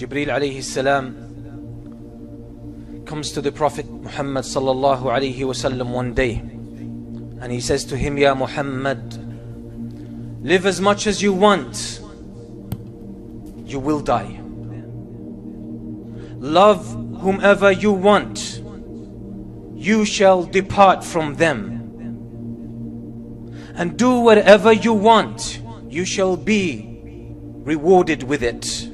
JiBreel alayhi salam comes to the Prophet Muhammad sallallahu alayhi wasallam one day, and he says to him, Ya Muhammad, live as much as you want, you will die. Love whomever you want, you shall depart from them. And do whatever you want, you shall be rewarded with it,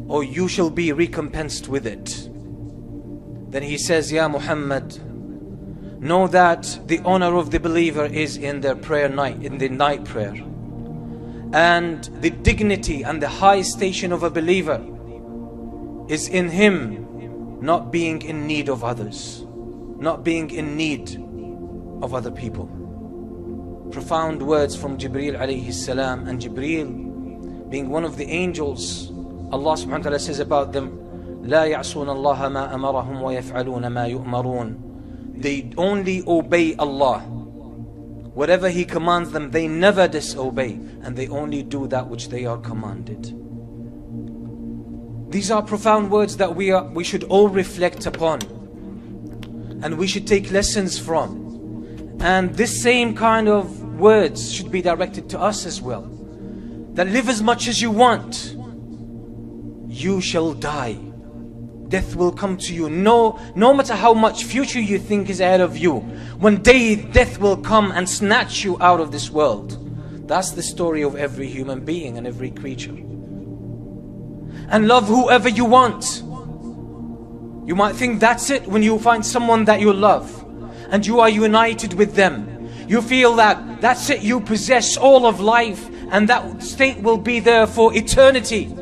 or you shall be recompensed with it. Then he says, Ya Muhammad, know that the honor of the believer is in their prayer night, in the night prayer. And the dignity and the high station of a believer is in him not being in need of others, not being in need of other people. Profound words from JiBreel alayhi salam. And JiBreel, being one of the angels, Allah subhanahu wa ta'ala says about them, لا يعصون الله ما أمرهم ويفعلون ما يؤمرون. They only obey Allah. Whatever He commands them, they never disobey, and they only do that which they are commanded. These are profound words that we should all reflect upon, and we should take lessons from. And this same kind of words should be directed to us as well. That live as much as you want, you shall die. Death will come to you. No matter how much future you think is ahead of you, one day death will come and snatch you out of this world. That's the story of every human being and every creature. And love whoever you want. You might think that's it when you find someone that you love and you are united with them. You feel that that's it, you possess all of life, and that state will be there for eternity.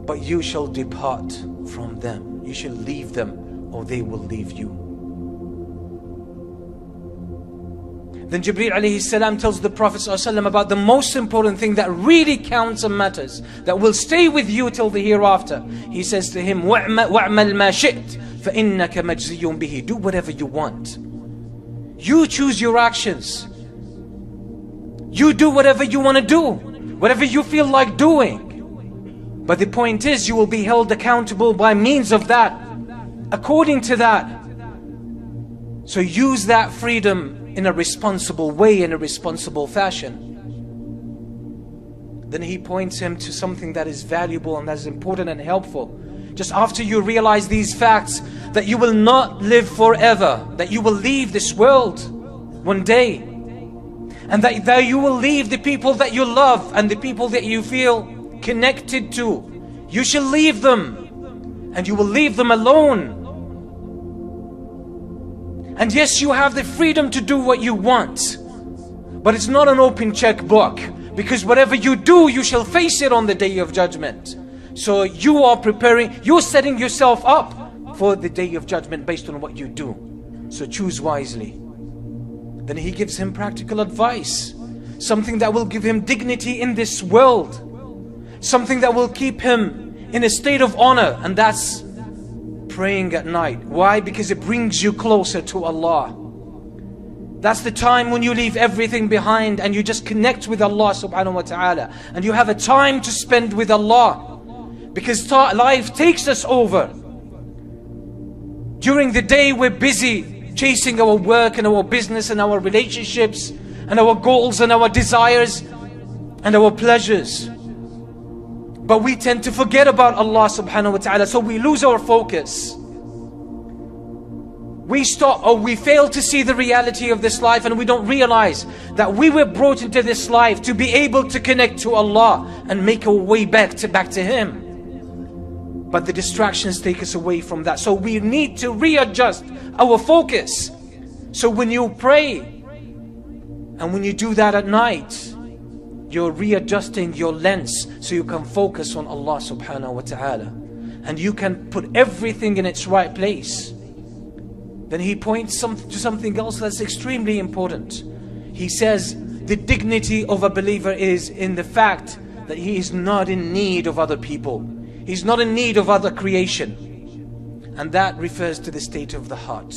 But you shall depart from them. You shall leave them, or they will leave you. Then JiBreel alayhi salam tells the Prophet ﷺ about the most important thing that really counts and matters, that will stay with you till the hereafter. He says to him, وَاعْمَلْ مَا شِئْتَ فَإِنَّكَ مَجْزِيٌّ بِهِ. Do whatever you want. You choose your actions. You do whatever you want to do, whatever you feel like doing. But the point is, you will be held accountable by means of that, according to that. So use that freedom in a responsible way, in a responsible fashion. Then he points him to something that is valuable and that is important and helpful. Just after you realize these facts, that you will not live forever, that you will leave this world one day, and that you will leave the people that you love and the people that you feel connected to. You shall leave them, and you will leave them alone. And yes, you have the freedom to do what you want, but it's not an open checkbook, because whatever you do, you shall face it on the day of judgment. So you are preparing, you're setting yourself up for the day of judgment based on what you do. So choose wisely. Then he gives him practical advice, something that will give him dignity in this world, something that will keep him in a state of honor, and that's praying at night. Why? Because it brings you closer to Allah. That's the time when you leave everything behind and you just connect with Allah subhanahu wa ta'ala, and you have a time to spend with Allah. Because life takes us over. During the day we're busy chasing our work and our business and our relationships and our goals and our desires and our pleasures. But we tend to forget about Allah subhanahu wa ta'ala, so we lose our focus. We stop, or we fail to see the reality of this life, and we don't realize that we were brought into this life to be able to connect to Allah and make our way back to Him. But the distractions take us away from that. So we need to readjust our focus. So when you pray, and when you do that at night, you're readjusting your lens so you can focus on Allah subhanahu wa ta'ala. And you can put everything in its right place. Then he points to something else that's extremely important. He says the dignity of a believer is in the fact that he is not in need of other people. He's not in need of other creation. And that refers to the state of the heart.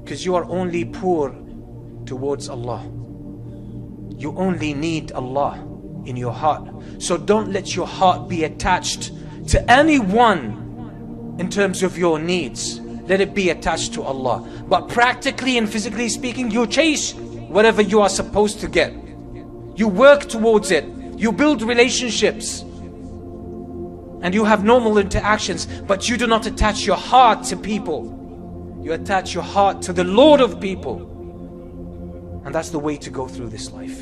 Because you are only poor towards Allah. You only need Allah. in your heart. So don't let your heart be attached to anyone in terms of your needs. Let it be attached to Allah. But practically and physically speaking, you chase whatever you are supposed to get. You work towards it. You build relationships. And you have normal interactions, but you do not attach your heart to people. You attach your heart to the Lord of people. And that's the way to go through this life.